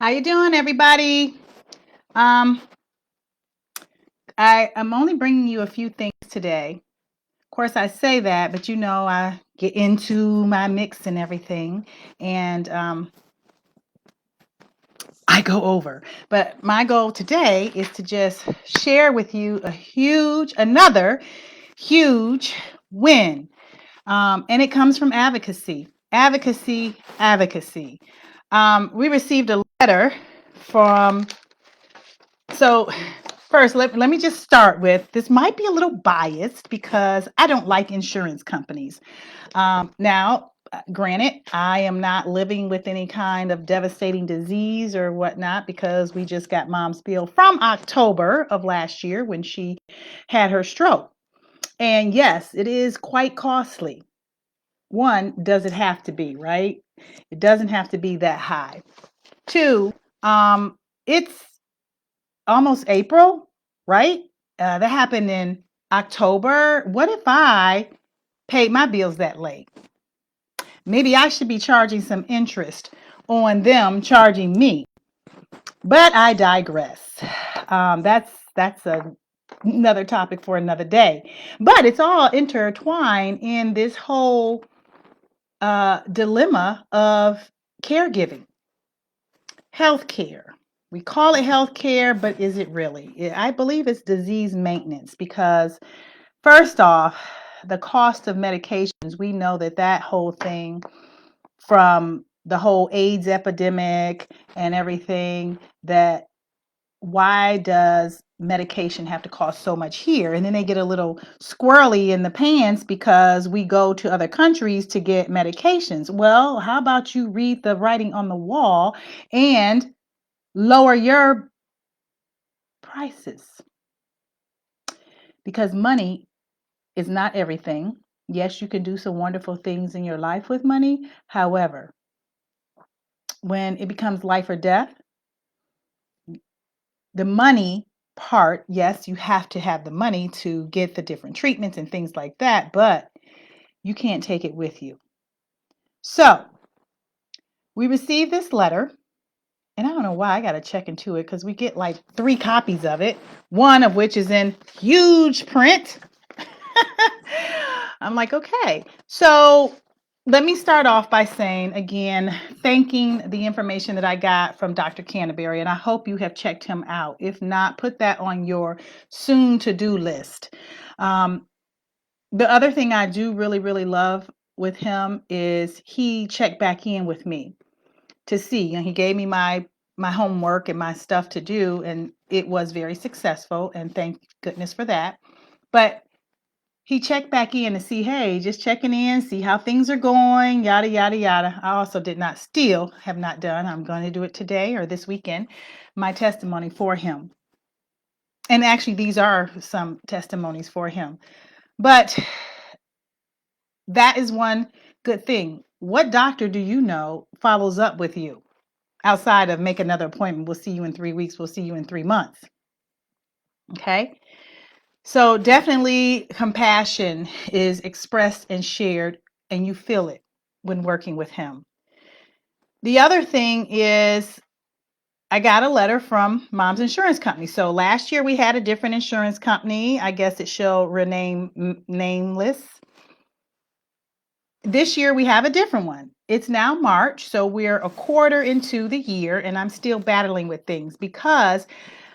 How you doing, everybody? Um, I'm only bringing you a few things today. Of course, I say that, but I get into my mix and everything, and I go over. But my goal today is to just share with you another huge win, and it comes from advocacy, advocacy, advocacy. We received a letter from. So first, let me just start with this might be a little biased because I don't like insurance companies. Now, granted, I am not living with any kind of devastating disease or whatnot because we just got mom's bill from October of last year when she had her stroke. And yes, it is quite costly. One, does it have to be, right? It doesn't have to be that high. Two, it's almost April, right? That happened in October. What if I paid my bills that late? Maybe I should be charging some interest on them charging me. But I digress. That's another topic for another day. But it's all intertwined in this whole dilemma of caregiving, healthcare. We call it healthcare, but is it really? I believe it's disease maintenance because, first off, the cost of medications, we know that whole thing from the whole AIDS epidemic and everything, that why does medication have to cost so much here? And then they get a little squirrely in the pants because we go to other countries to get medications. Well, how about you read the writing on the wall and lower your prices? Because money is not everything. Yes, you can do some wonderful things in your life with money. However, when it becomes life or death, the money part, yes, you have to have the money to get the different treatments and things like that, but you can't take it with you. So we received this letter, and I don't know why I got to check into it because we get like 3 copies of it, one of which is in huge print. I'm like, okay. So let me start off by saying, again, thanking the information that I got from Dr. Canterbury, and I hope you have checked him out. If not, put that on your soon-to-do list. The other thing I do really, really love with him is he checked back in with me to see, and he gave me my homework and my stuff to do, and it was very successful, and thank goodness for that. But he checked back in to see, hey, just checking in, see how things are going, yada, yada, yada. I also have not done, I'm going to do it today or this weekend, my testimony for him. And actually, these are some testimonies for him. But that is one good thing. What doctor do you know follows up with you outside of make another appointment? We'll see you in 3 weeks. We'll see you in 3 months. Okay. So definitely compassion is expressed and shared, and you feel it when working with him. The other thing is I got a letter from mom's insurance company. So last year we had a different insurance company. I guess it shall remain nameless. This year we have a different one. It's now March, so we're a quarter into the year, and I'm still battling with things because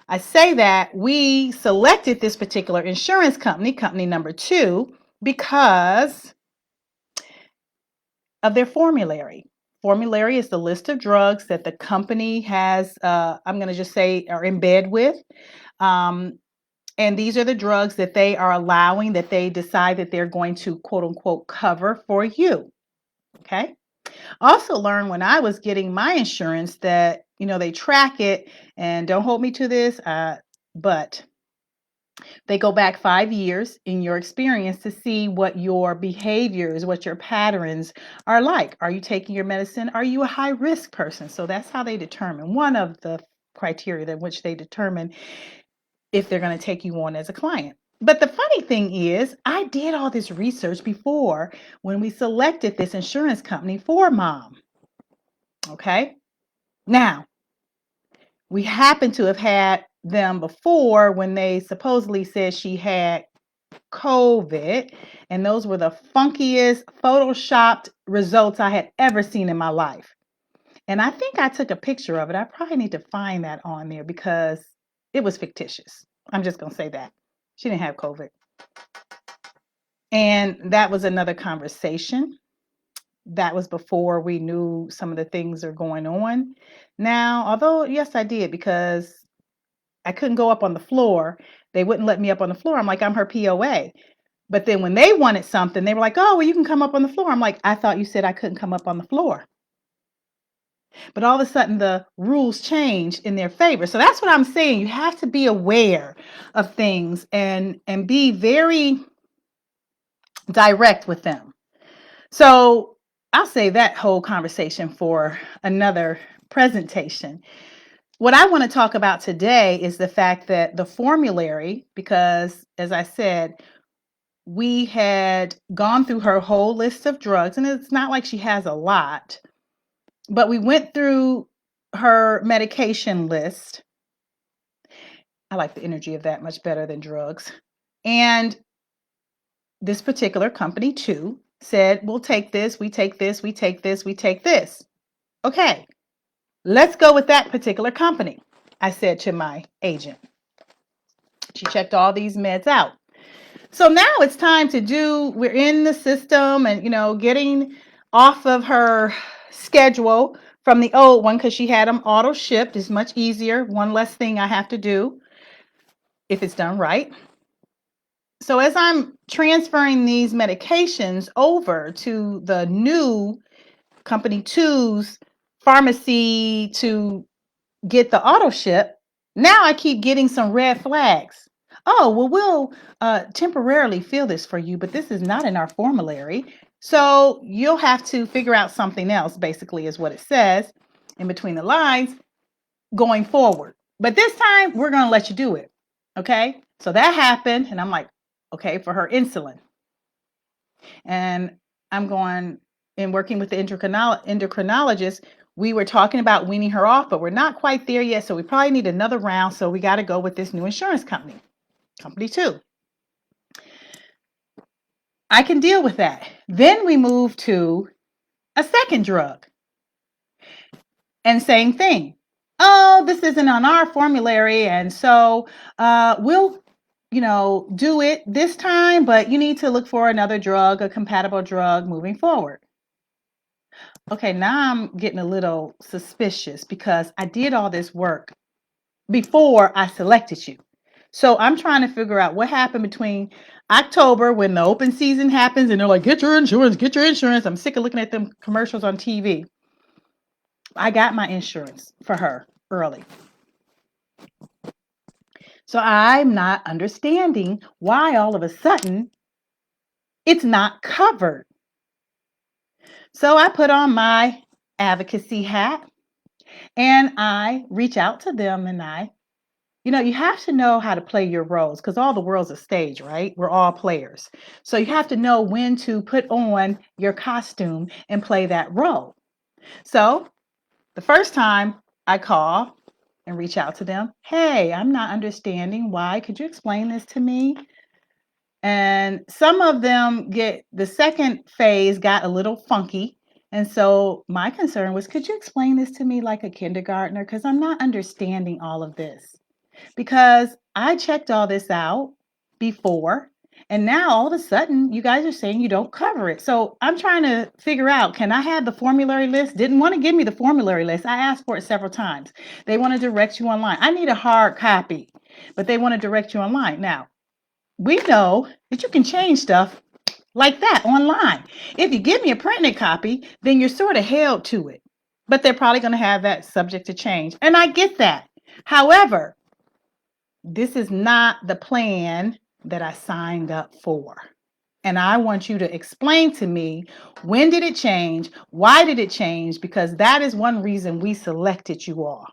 I say that we selected this particular insurance company, company number 2, because of their formulary. Formulary is the list of drugs that the company has, I'm going to just say, are in bed with. And these are the drugs that they are allowing, that they decide that they're going to, quote unquote, cover for you. Okay. Also learned when I was getting my insurance that, they track it, and don't hold me to this, but they go back 5 years in your experience to see what your behaviors, what your patterns are like. Are you taking your medicine? Are you a high risk person? So that's how they determine, one of the criteria in which they determine if they're going to take you on as a client. But the funny thing is, I did all this research before when we selected this insurance company for mom. Okay. Now, We happened to have had them before when they supposedly said she had COVID, and those were the funkiest photoshopped results I had ever seen in my life. And I think I took a picture of it. I probably need to find that on there because it was fictitious. I'm just going to say that. She didn't have COVID. And that was another conversation. That was before we knew some of the things are going on. Now, although, yes, I did, because I couldn't go up on the floor. They wouldn't let me up on the floor. I'm like, I'm her POA. But then when they wanted something, they were like, oh, well, you can come up on the floor. I'm like, I thought you said I couldn't come up on the floor. But all of a sudden, the rules changed in their favor. So that's what I'm saying. You have to be aware of things and be very direct with them. So I'll save that whole conversation for another presentation. What I want to talk about today is the fact that the formulary, because as I said, we had gone through her whole list of drugs, and it's not like she has a lot, but we went through her medication list. I like the energy of that much better than drugs. And this particular company too said, we'll take this, we take this, we take this, we take this. Okay, let's go with that particular company, I said to my agent. She checked all these meds out. So now it's time to we're in the system and, getting off of her schedule from the old one because she had them auto shipped is much easier. One less thing I have to do if it's done right. So as I'm transferring these medications over to the new company 2's pharmacy to get the auto ship, now I keep getting some red flags. Oh, well, we'll temporarily fill this for you, but this is not in our formulary. So you'll have to figure out something else, basically, is what it says in between the lines going forward. But this time, we're going to let you do it. Okay? So that happened, and I'm like, okay, for her insulin. And I'm going and working with the endocrinologist. We were talking about weaning her off, but we're not quite there yet. So we probably need another round. So we got to go with this new insurance company, company 2. I can deal with that. Then we move to a second drug. And same thing. Oh, this isn't on our formulary. And so we'll, do it this time, but you need to look for another drug, a compatible drug moving forward. Okay, now I'm getting a little suspicious because I did all this work before I selected you. So I'm trying to figure out what happened between October when the open season happens and they're like, get your insurance, get your insurance. I'm sick of looking at them commercials on TV. I got my insurance for her early. So I'm not understanding why all of a sudden it's not covered. So I put on my advocacy hat and I reach out to them and you have to know how to play your roles because all the world's a stage, right? We're all players. So you have to know when to put on your costume and play that role. So the first time I call and reach out to them, hey, I'm not understanding why. Could you explain this to me? And some of them the second phase got a little funky. And so my concern was, could you explain this to me like a kindergartner? Because I'm not understanding all of this. Because I checked all this out before, and now all of a sudden you guys are saying you don't cover it. So I'm trying to figure out, can I have the formulary list? Didn't want to give me the formulary list. I asked for it several times. They want to direct you online. I need a hard copy, but they want to direct you online. Now, we know that you can change stuff like that online. If you give me a printed copy, then you're sort of held to it. But they're probably going to have that subject to change. And I get that. However, this is not the plan that I signed up for. And I want you to explain to me, when did it change? Why did it change? Because that is one reason we selected you all.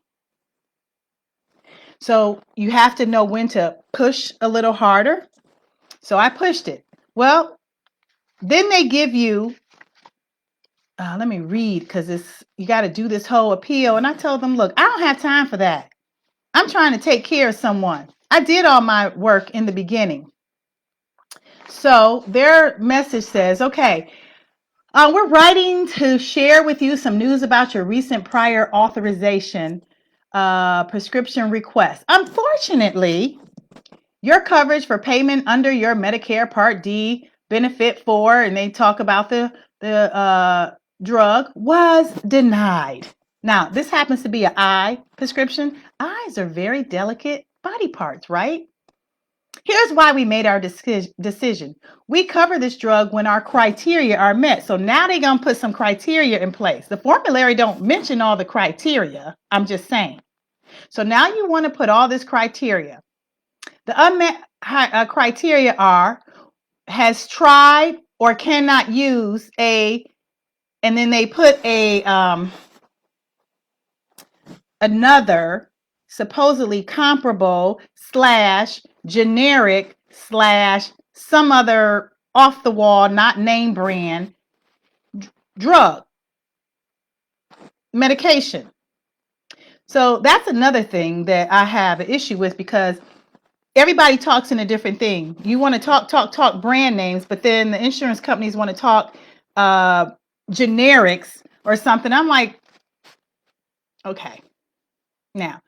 So you have to know when to push a little harder. So I pushed it. Well, then they give you, let me read because you got to do this whole appeal. And I told them, look, I don't have time for that. I'm trying to take care of someone. I did all my work in the beginning. So their message says, okay, we're writing to share with you some news about your recent prior authorization prescription request. Unfortunately, your coverage for payment under your Medicare Part D benefit for, and they talk about the drug, was denied. Now, this happens to be an eye prescription. Eyes are very delicate body parts, right? Here's why we made our decision. We cover this drug when our criteria are met. So now they're going to put some criteria in place. The formulary don't mention all the criteria. I'm just saying. So now you want to put all this criteria. The unmet criteria are has tried or cannot use a, and then they put a another supposedly comparable / generic / some other off the wall, not name brand drug medication. So that's another thing that I have an issue with, because everybody talks in a different thing. You want to talk brand names, but then the insurance companies want to talk generics or something. I'm like, okay. Now,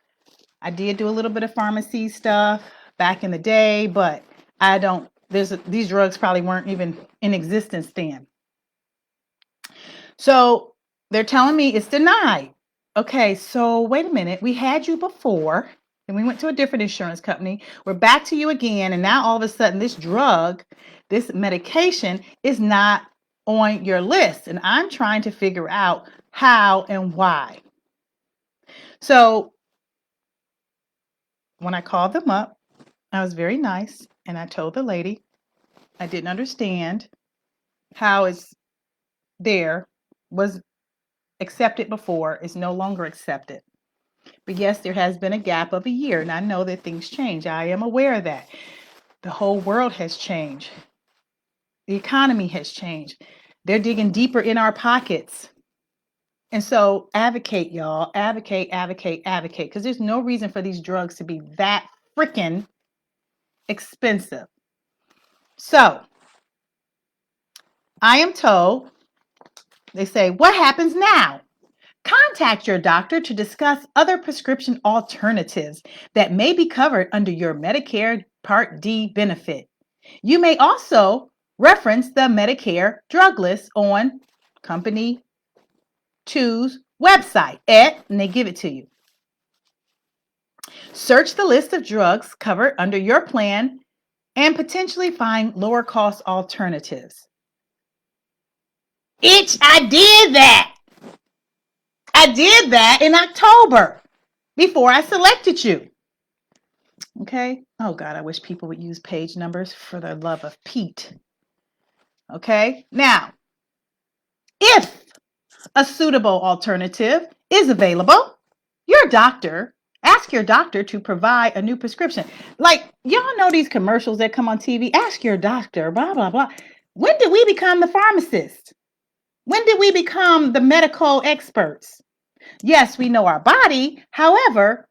I did do a little bit of pharmacy stuff back in the day, but I don't, these drugs probably weren't even in existence then. So they're telling me it's denied. Okay, so wait a minute. We had you before, and we went to a different insurance company. We're back to you again, and now all of a sudden this drug, this medication is not on your list, and I'm trying to figure out how and why. So when I called them up, I was very nice, and I told the lady I didn't understand how it's there, was accepted before, is no longer accepted. But yes, there has been a gap of a year, and I know that things change. I am aware of that. The whole world has changed. The economy has changed. They're digging deeper in our pockets. And so advocate, y'all. Advocate, advocate, advocate. Because there's no reason for these drugs to be that freaking expensive. So I am told, they say, what happens now? Contact your doctor to discuss other prescription alternatives that may be covered under your Medicare Part D benefit. You may also reference the Medicare drug list on Company 2's website and they give it to you. Search the list of drugs covered under your plan and potentially find lower cost alternatives. I did that. I did that in October before I selected you. Okay. Oh God, I wish people would use page numbers for the love of Pete. Okay. Now, if a suitable alternative is available, ask your doctor to provide a new prescription. Like, y'all know these commercials that come on TV, ask your doctor, blah, blah, blah. When did we become the pharmacists? When did we become the medical experts? Yes, we know our body. However,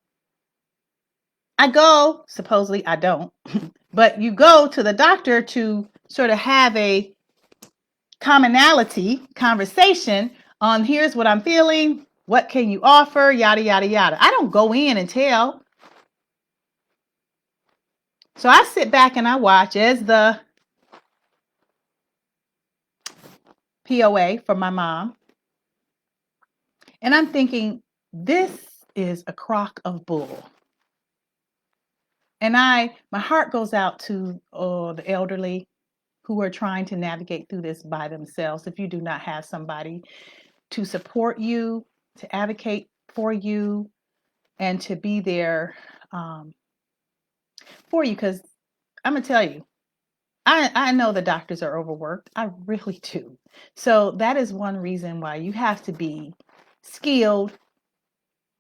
supposedly I don't, but you go to the doctor to sort of have a commonality conversation on here's what I'm feeling, what can you offer, yada, yada, yada. I don't go in and tell. So I sit back and I watch as the POA for my mom. And I'm thinking, this is a crock of bull. And my heart goes out to the elderly who are trying to navigate through this by themselves. If you do not have somebody to support you, to advocate for you, and to be there for you, because I'm going to tell you, I know the doctors are overworked. I really do. So that is one reason why you have to be skilled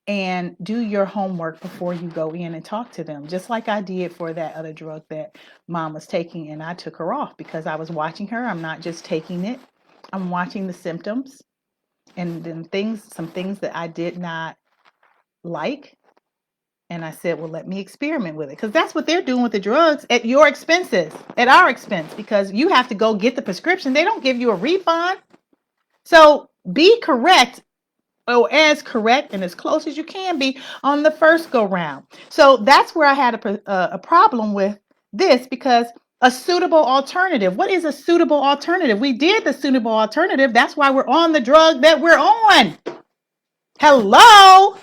and do your homework before you go in and talk to them. Just like I did for that other drug that mom was taking, and I took her off because I was watching her. I'm not just taking it. I'm watching the symptoms and then some things that I did not like And I said, well, let me experiment with it, because that's what they're doing with the drugs at your expenses, at our expense, because you have to go get the prescription. They don't give you a refund. So be correct, or as correct and as close as you can be on the first go round. So that's where I had a problem with this, because a suitable alternative. What is a suitable alternative? We did the suitable alternative. That's why we're on the drug that we're on. Hello.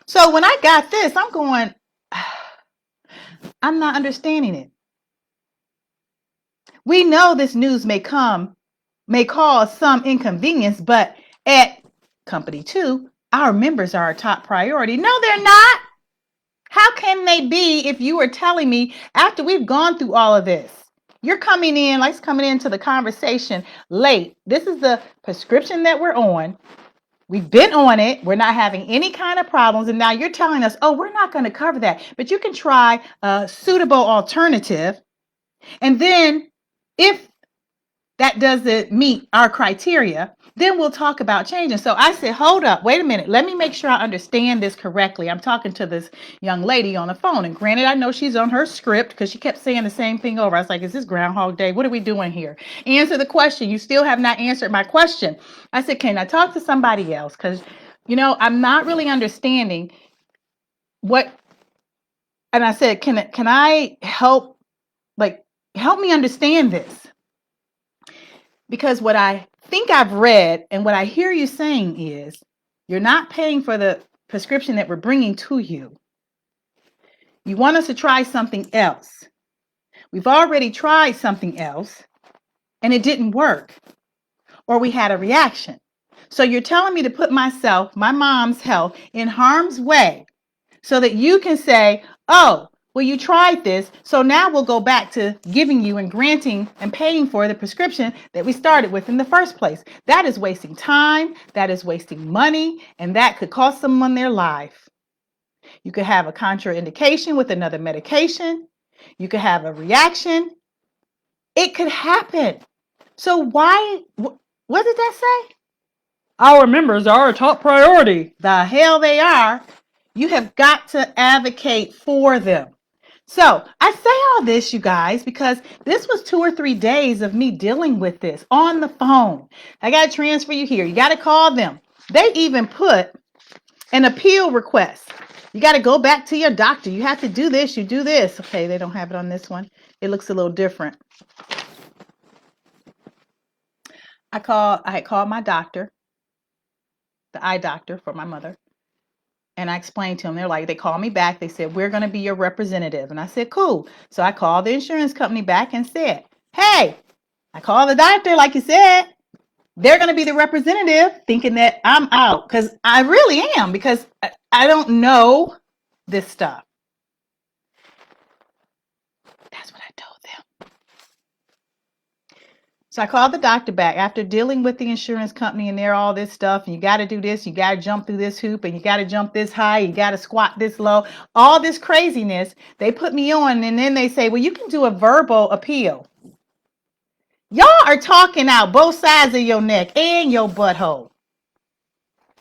So when I got this, I'm going, I'm not understanding it. We know this news may cause some inconvenience, but at Company 2, our members are our top priority. No, they're not. How can they be if you are telling me after we've gone through all of this? You're coming into the conversation late. This is the prescription that we're on. We've been on it. We're not having any kind of problems. And now you're telling us, oh, we're not going to cover that. But you can try a suitable alternative. And then if that doesn't meet our criteria, then we'll talk about changing. So I said, hold up, wait a minute. Let me make sure I understand this correctly. I'm talking to this young lady on the phone. And granted, I know she's on her script because she kept saying the same thing over. I was like, is this Groundhog Day? What are we doing here? Answer the question. You still have not answered my question. I said, can I talk to somebody else? Because, I'm not really understanding what. And I said, can I help me understand this? Because what I think I've read and what I hear you saying is you're not paying for the prescription that we're bringing to you. You want us to try something else. We've already tried something else and it didn't work, or we had a reaction. So you're telling me to put myself, my mom's health, in harm's way so that you can say, oh, well, you tried this, so now we'll go back to giving you and granting and paying for the prescription that we started with in the first place. That is wasting time, that is wasting money, and that could cost someone their life. You could have a contraindication with another medication. You could have a reaction. It could happen. So why, what did that say? Our members are our top priority. The hell they are. You have got to advocate for them. So I say all this, you guys, because this was 2 or 3 days of me dealing with this on the phone. I got to transfer you here. You got to call them. They even put an appeal request. You got to go back to your doctor. You have to do this. You do this. Okay, they don't have it on this one. It looks a little different. I had called my doctor, the eye doctor for my mother. And I explained to them, they called me back. They said, we're going to be your representative. And I said, cool. So I called the insurance company back and said, hey, I called the doctor, like you said. They're going to be the representative, thinking that I'm out, because I really am, because I don't know this stuff. That's what I told them. So I called the doctor back after dealing with the insurance company and they're all this stuff. And you got to do this. You got to jump through this hoop and you got to jump this high. You got to squat this low. All this craziness. They put me on and then they say, well, you can do a verbal appeal. Y'all are talking out both sides of your neck and your butthole.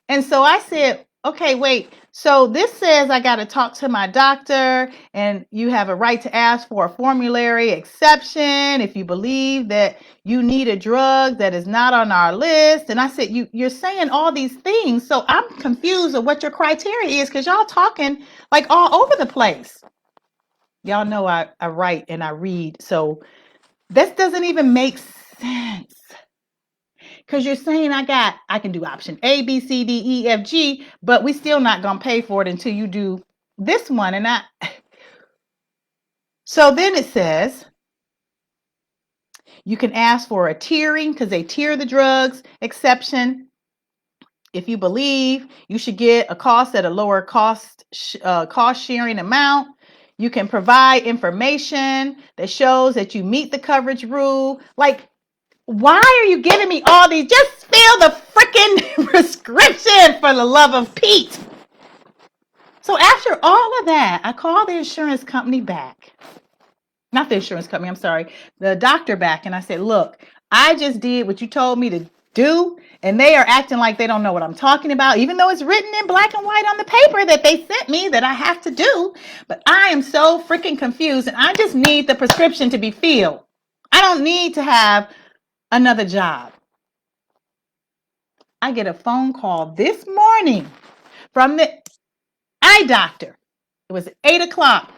And so I said, okay, wait. So this says I got to talk to my doctor and you have a right to ask for a formulary exception if you believe that you need a drug that is not on our list. And I said, you're saying all these things. So I'm confused of what your criteria is, because y'all talking like all over the place. Y'all know I write and I read. So this doesn't even make sense. Because you're saying I can do option A, B, C, D, E, F, G, but we still not going to pay for it until you do this one. And so then it says you can ask for a tiering, because they tier the drugs exception. If you believe you should get a cost at a lower cost sharing amount, you can provide information that shows that you meet the coverage rule. Like, why are you giving me all these? Just fill the freaking prescription, for the love of Pete. So after all of that, I called the insurance company back. Not the insurance company, I'm sorry. The doctor back. And I said, look, I just did what you told me to do, and they are acting like they don't know what I'm talking about, even though it's written in black and white on the paper that they sent me that I have to do. But I am so freaking confused, and I just need the prescription to be filled. I don't need to have another job. I get a phone call this morning from the eye doctor. It was 8 o'clock.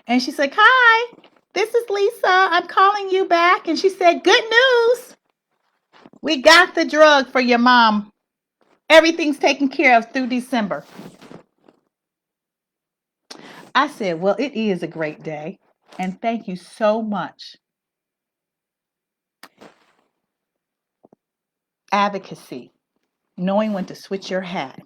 And she said, "Hi, this is Lisa. I'm calling you back." And she said, "Good news. We got the drug for your mom. Everything's taken care of through December." I said, "Well, it is a great day. And thank you so much." Advocacy, knowing when to switch your hat.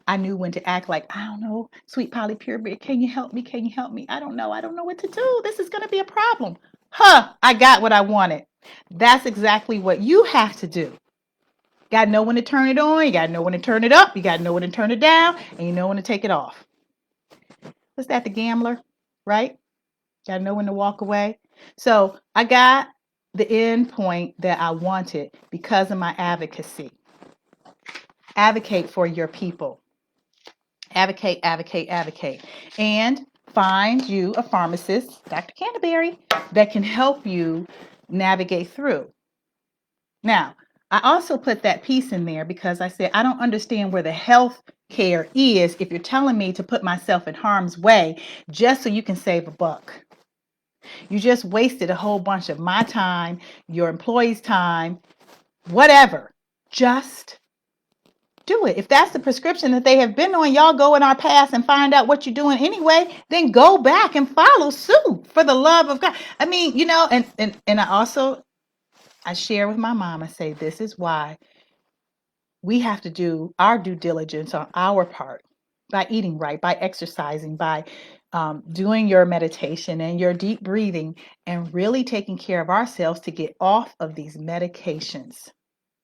I knew when to act like, "I don't know, sweet Polly Purebred, can you help me? Can you help me? I don't know what to do. This is going to be a problem." I got what I wanted. That's exactly what you have to do. Got to know when to turn it on. You got to know when to turn it up. You got to know when to turn it down. And you know when to take it off. What's that, the gambler, right? Got to know when to walk away. So I got the end point that I wanted because of my advocacy. Advocate for your people. Advocate, advocate, advocate. And find you a pharmacist, Dr. Canterbury, that can help you navigate through. Now, I also put that piece in there because I said, I don't understand where the health care is if you're telling me to put myself in harm's way just so you can save a buck. You just wasted a whole bunch of my time, your employees' time, whatever. Just do it. If that's the prescription that they have been on, y'all go in our past and find out what you're doing anyway, then go back and follow suit for the love of God. I mean, and I share with my mom, I say, this is why we have to do our due diligence on our part by eating right, by exercising, by doing your meditation and your deep breathing and really taking care of ourselves to get off of these medications.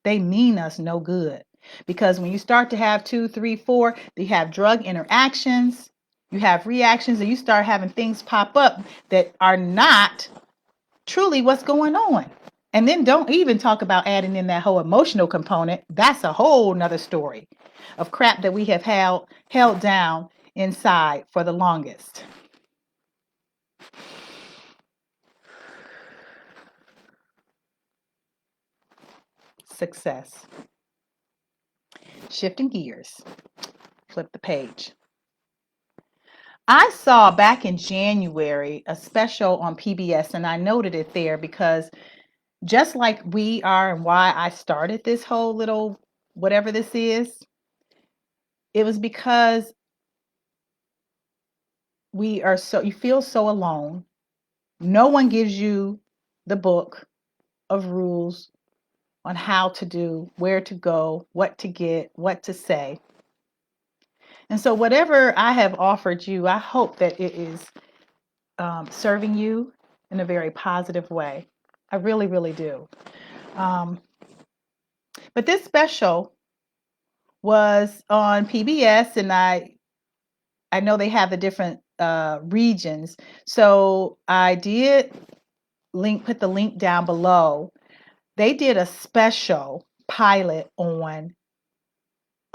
They mean us no good. Because when you start to have 2, 3, 4, you have drug interactions, you have reactions, and you start having things pop up that are not truly what's going on. And then don't even talk about adding in that whole emotional component. That's a whole nother story of crap that we have held down inside for the longest. Success. Shifting gears. Flip the page. I saw back in January a special on PBS, and I noted it there because just like we are and why I started this whole little whatever this is, it was because you feel so alone. No one gives you the book of rules on how to do, where to go, what to get, what to say. And so whatever I have offered you, I hope that it is serving you in a very positive way. I really, really do. But this special was on PBS, and I know they have the different regions. So I did put the link down below. They did a special pilot on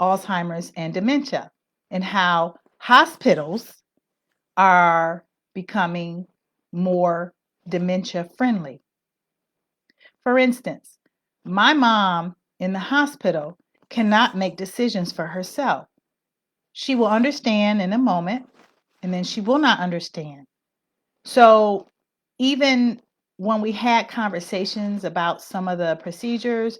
Alzheimer's and dementia and how hospitals are becoming more dementia-friendly. For instance, my mom in the hospital cannot make decisions for herself. She will understand in a moment, and then she will not understand. So even when we had conversations about some of the procedures,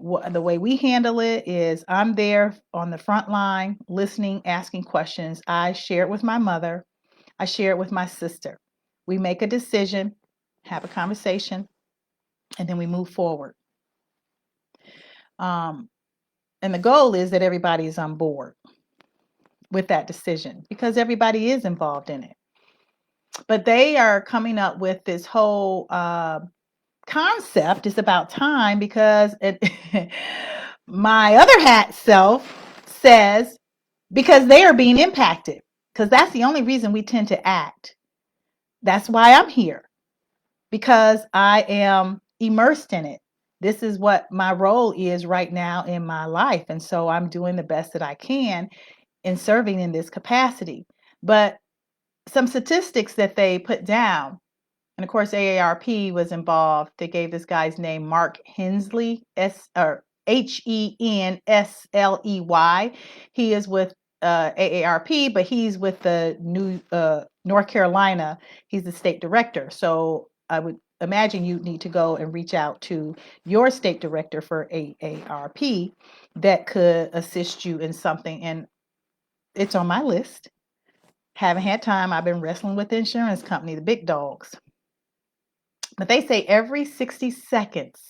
the way we handle it is I'm there on the front line, listening, asking questions. I share it with my mother. I share it with my sister. We make a decision, have a conversation, and then we move forward. And the goal is that everybody is on board with that decision because everybody is involved in it. But they are coming up with this whole concept. It's about time because my other hat self says because they are being impacted, because that's the only reason we tend to act. That's why I'm here, because I am immersed in it. this is what my role is right now in my life. And so I'm doing the best that I can in serving in this capacity. But some statistics that they put down, and of course, AARP was involved. They gave this guy's name Mark Hensley, Hensley. He is with AARP, but he's with the North Carolina. He's the state director. So I would imagine you need to go and reach out to your state director for AARP that could assist you in something. And it's on my list. Haven't had time. I've been wrestling with the insurance company, the big dogs. But they say every 60 seconds,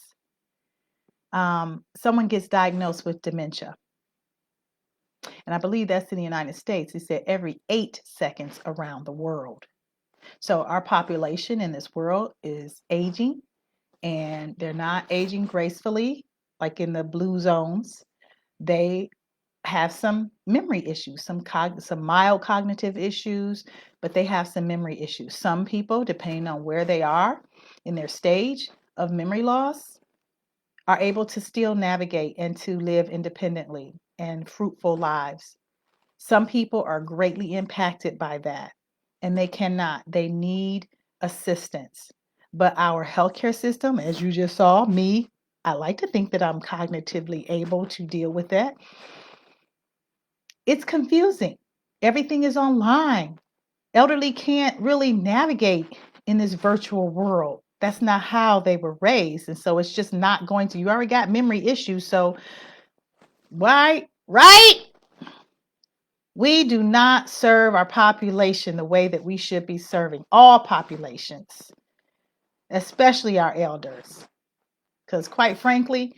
someone gets diagnosed with dementia. And I believe that's in the United States. They said every 8 seconds around the world. So our population in this world is aging, and they're not aging gracefully like in the blue zones. They have some memory issues, some mild cognitive issues, but they have some memory issues. Some people, depending on where they are in their stage of memory loss, are able to still navigate and to live independently and fruitful lives. Some people are greatly impacted by that, and they cannot. They need assistance. But our healthcare system, as you just saw, I like to think that I'm cognitively able to deal with that. It's confusing. Everything is online. Elderly can't really navigate in this virtual world. That's not how they were raised. And so it's just not going to, you already got memory issues. So why, right? We do not serve our population the way that we should be serving all populations, especially our elders. Because quite frankly,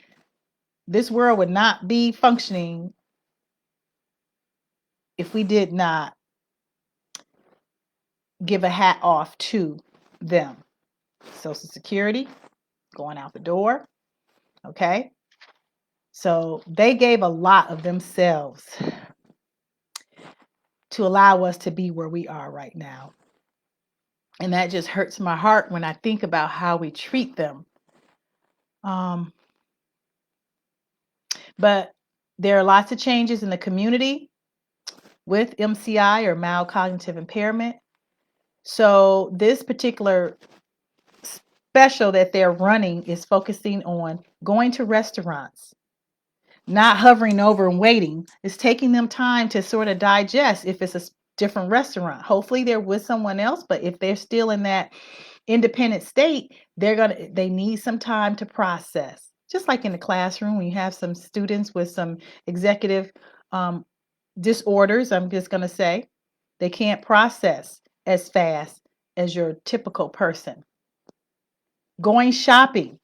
this world would not be functioning if we did not give a hat off to them. Social Security, going out the door. Okay. So they gave a lot of themselves to allow us to be where we are right now. And that just hurts my heart when I think about how we treat them. But there are lots of changes in the community with MCI or mild cognitive impairment. So this particular special that they're running is focusing on going to restaurants, not hovering over and waiting. It's taking them time to sort of digest if it's a different restaurant. Hopefully they're with someone else, but if they're still in that independent state, they need some time to process. Just like in the classroom, when you have some students with some executive disorders, I'm just going to say, they can't process as fast as your typical person. Going shopping,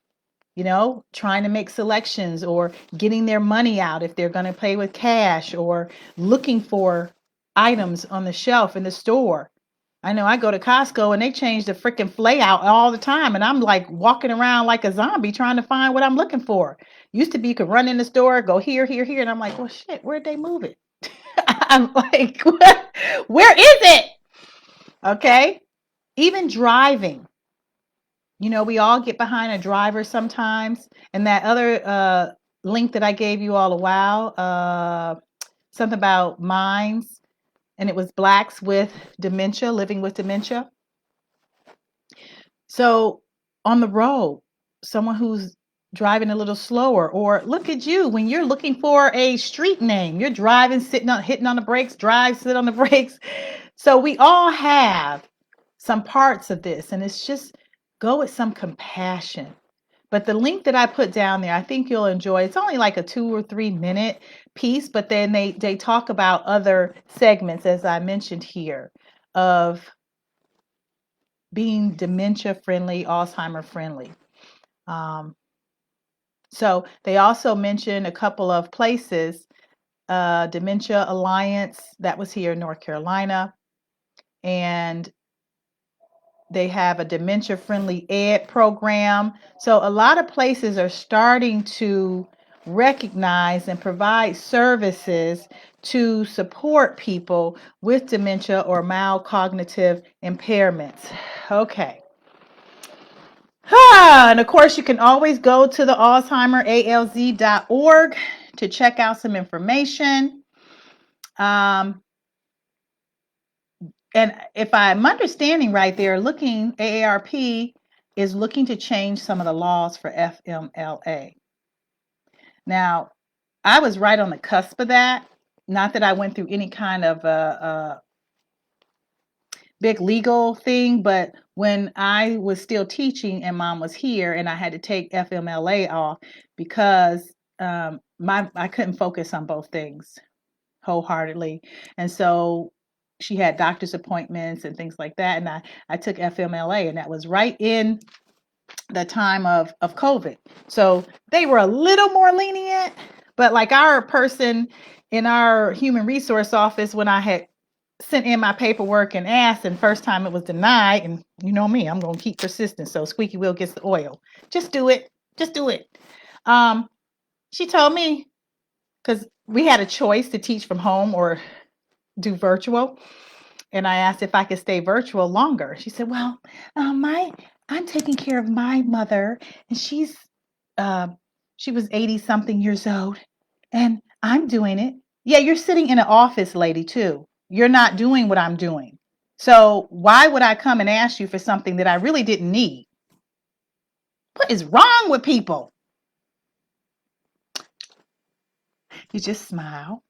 trying to make selections or getting their money out if they're going to pay with cash, or looking for items on the shelf in the store. I know I go to Costco and they change the freaking layout all the time, and I'm like walking around like a zombie trying to find what I'm looking for. Used to be you could run in the store, go here, here, here, and I'm like, well, shit, where'd they move it? I'm like, what? Where is it? Okay. Even driving. We all get behind a driver sometimes. And that other link that I gave you all a while, something about minds, and it was Blacks with dementia, living with dementia. So on the road, someone who's driving a little slower, or look at you when you're looking for a street name, you're driving, hitting on the brakes, sit on the brakes. So we all have some parts of this, and it's just go with some compassion. But the link that I put down there, I think you'll enjoy. It's only like a 2 or 3 minute piece, but then they talk about other segments, as I mentioned here, of being dementia friendly, Alzheimer friendly. So they also mentioned a couple of places, Dementia Alliance, that was here in North Carolina, and they have a dementia-friendly ed program. So a lot of places are starting to recognize and provide services to support people with dementia or mild cognitive impairments. Okay. And of course, you can always go to the 𝘬𝘬𝘮𝑎lz.org to check out some information. And if I'm understanding right, AARP is looking to change some of the laws for FMLA. Now, I was right on the cusp of that. Not that I went through any kind of big legal thing, but when I was still teaching and Mom was here and I had to take FMLA off because I couldn't focus on both things wholeheartedly. And so she had doctor's appointments and things like that. And I took FMLA, and that was right in the time of COVID. So they were a little more lenient, but like our person in our human resource office, when I had sent in my paperwork and asked, and first time it was denied, and you know me, I'm going to keep persistent. So squeaky wheel gets the oil. Just do it. Just do it. She told me, because we had a choice to teach from home or do virtual. And I asked if I could stay virtual longer. She said, well, I'm taking care of my mother, and she was 80 something years old, and I'm doing it. Yeah, you're sitting in an office, lady, too. You're not doing what I'm doing. So why would I come and ask you for something that I really didn't need? What is wrong with people? You just smile.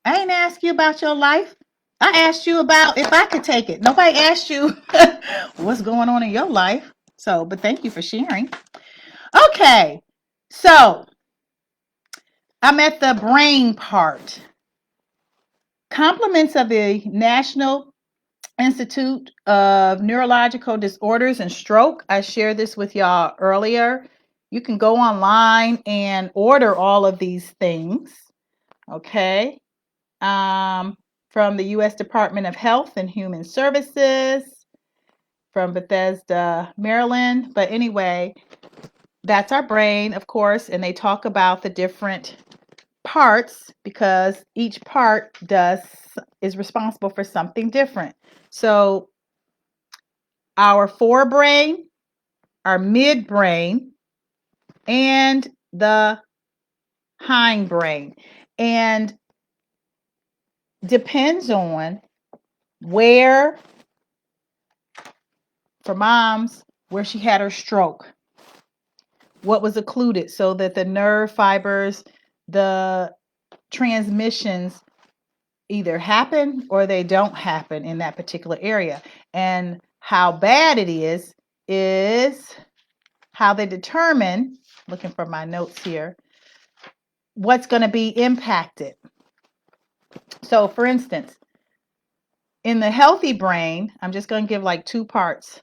I ain't asked you about your life. I asked you about if I could take it. Nobody asked you what's going on in your life. So, but thank you for sharing. Okay, so I'm at the brain part. Compliments of the National Institute of Neurological Disorders and Stroke. I shared this with y'all earlier. You can go online and order all of these things. Okay. From the U.S. Department of Health and Human Services, from Bethesda, Maryland. But anyway, that's our brain, of course, and they talk about the different parts because each part is responsible for something different. So our forebrain, our midbrain, and the hindbrain. And depends on where, for Mom's, where she had her stroke, what was occluded so that the nerve fibers, the transmissions either happen or they don't happen in that particular area. And how bad it is how they determine, looking for my notes here, what's going to be impacted. So for instance, in the healthy brain, I'm just going to give like two parts.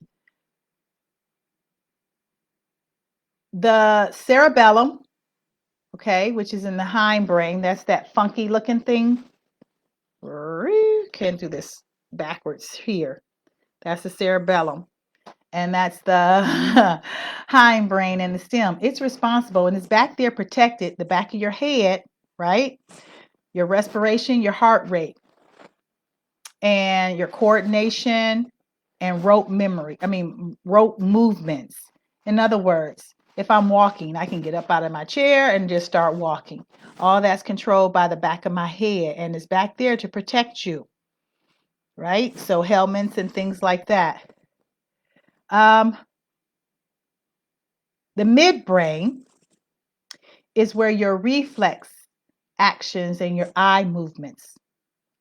The cerebellum, okay, which is in the hindbrain, that's that funky looking thing. Can't do this backwards here. That's the cerebellum. And that's the hindbrain and the stem. It's responsible, and it's back there protected, the back of your head, right? Your respiration, your heart rate, and your coordination and rote movements. In other words, if I'm walking, I can get up out of my chair and just start walking. All that's controlled by the back of my head, and it's back there to protect you, right? So helmets and things like that. The midbrain is where your reflex actions and your eye movements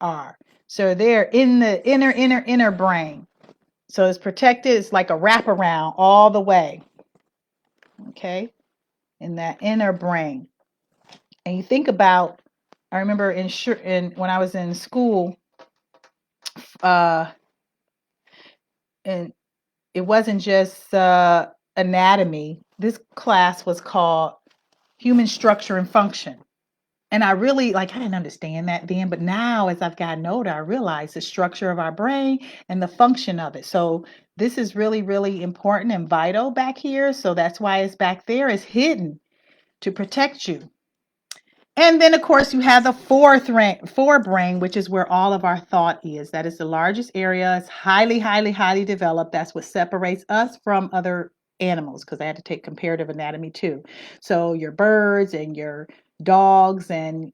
are. So they're in the inner brain. So it's protected. It's like a wraparound all the way. Okay, in that inner brain. And you think about, I remember when I was in school, and it wasn't just anatomy. This class was called Human Structure and Function. And I didn't understand that then, but now as I've gotten older, I realize the structure of our brain and the function of it. So this is really, really important and vital back here. So that's why it's back there. It's hidden to protect you. And then, of course, you have the forebrain, which is where all of our thought is. That is the largest area. It's highly, highly, highly developed. That's what separates us from other animals because I had to take comparative anatomy too. So your birds and your dogs and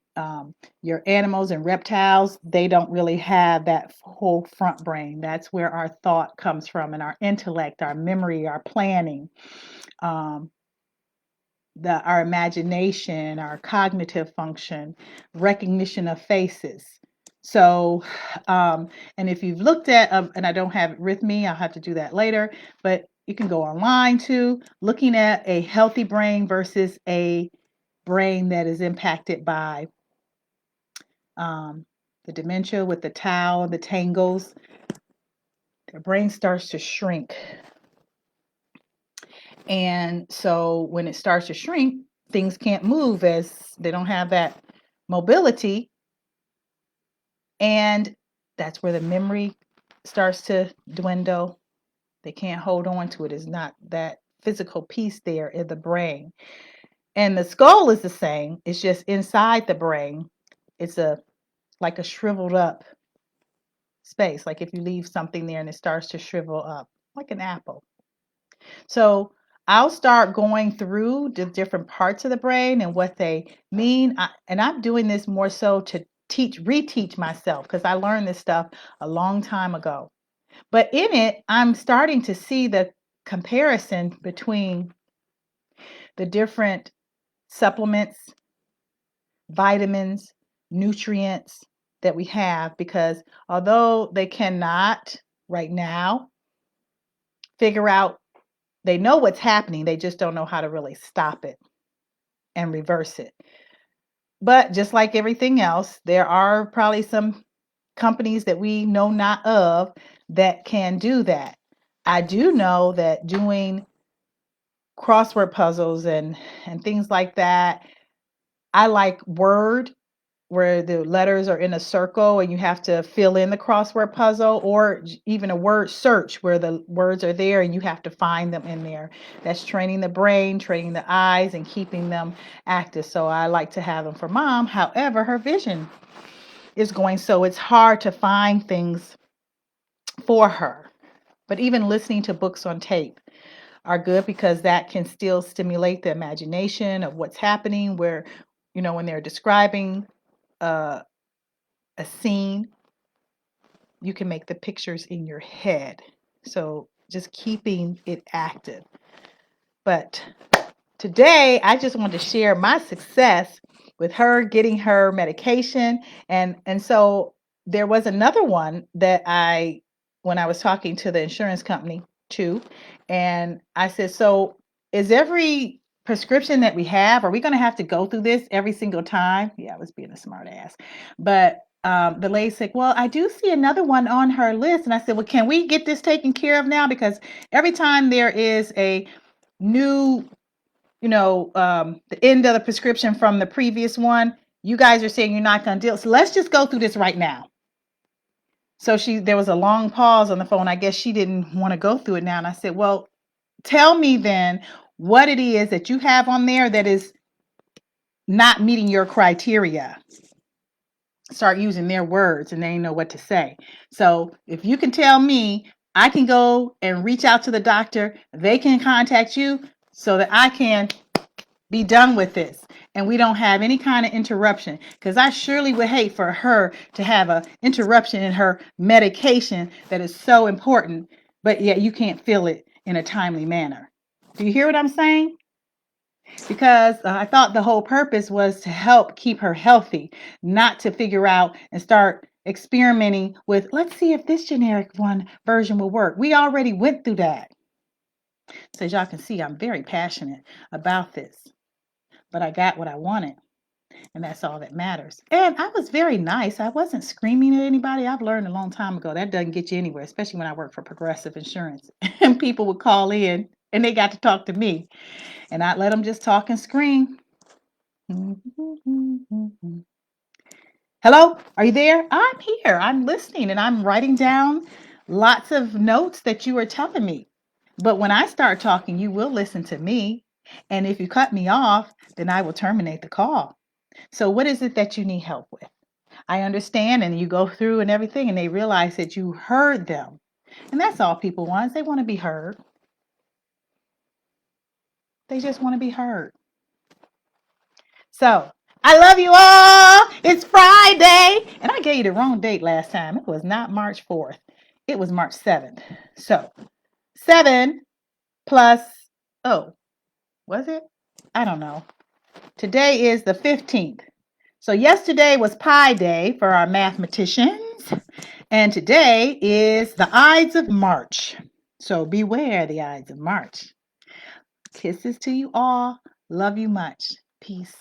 your animals and reptiles, they don't really have that whole front brain. That's where our thought comes from and our intellect, our memory, our planning, um, our imagination, our cognitive function, recognition of faces. So, and if you've looked at, and I don't have it with me, I'll have to do that later, but you can go online too, looking at a healthy brain versus a brain that is impacted by the dementia with the tau and the tangles. Their brain starts to shrink. And so when it starts to shrink, things can't move as they don't have that mobility. And that's where the memory starts to dwindle. They can't hold on to it. It's not that physical piece there in the brain. And the skull is the same. It's just inside the brain. It's like a shriveled up space. Like if you leave something there and it starts to shrivel up, like an apple. So I'll start going through the different parts of the brain and what they mean. And I'm doing this more so to reteach myself because I learned this stuff a long time ago. But in it, I'm starting to see the comparison between the different supplements, vitamins, nutrients that we have, because although they cannot right now figure out, they know what's happening, they just don't know how to really stop it and reverse it. But just like everything else, there are probably some companies that we know not of that can do that. I do know that doing crossword puzzles and things like that, I like Word, where the letters are in a circle and you have to fill in the crossword puzzle, or even a word search where the words are there and you have to find them in there. That's training the brain, training the eyes, and keeping them active. So I like to have them for Mom. However, her vision is going, so it's hard to find things for her. But even listening to books on tape are good because that can still stimulate the imagination of what's happening, where, when they're describing a scene, you can make the pictures in your head. So just keeping it active. But today, I just wanted to share my success with her getting her medication. And so there was another one that when I was talking to the insurance company too, and I said, so is every prescription that we have, are we going to have to go through this every single time? Yeah, I was being a smart ass. But the lady said, well, I do see another one on her list. And I said, well, can we get this taken care of now? Because every time there is a new, the end of the prescription from the previous one, you guys are saying you're not going to deal. So let's just go through this right now. So there was a long pause on the phone. I guess she didn't want to go through it now. And I said, well, tell me then what it is that you have on there that is not meeting your criteria. Start using their words and they know what to say. So if you can tell me, I can go and reach out to the doctor. They can contact you so that I can be done with this and we don't have any kind of interruption, because I surely would hate for her to have an interruption in her medication that is so important, but yet you can't fill it in a timely manner. Do you hear what I'm saying? Because I thought the whole purpose was to help keep her healthy, not to figure out and start experimenting with, let's see if this generic version will work. We already went through that. So as y'all can see, I'm very passionate about this, but I got what I wanted, and that's all that matters. And I was very nice. I wasn't screaming at anybody. I've learned a long time ago that doesn't get you anywhere, especially when I worked for Progressive Insurance and people would call in and they got to talk to me. And I'd let them just talk and scream. Hello, are you there? I'm here. I'm listening and I'm writing down lots of notes that you are telling me. But when I start talking, you will listen to me. And if you cut me off, then I will terminate the call. So what is it that you need help with? I understand. And you go through and everything and they realize that you heard them. And that's all people want. They want to be heard. They just want to be heard. So I love you all. It's Friday. And I gave you the wrong date last time. It was not March 4th. It was March 7th. So 7 plus, oh, was it? I don't know. Today is the 15th. So yesterday was Pi Day for our mathematicians. And today is the Ides of March. So beware the Ides of March. Kisses to you all. Love you much. Peace.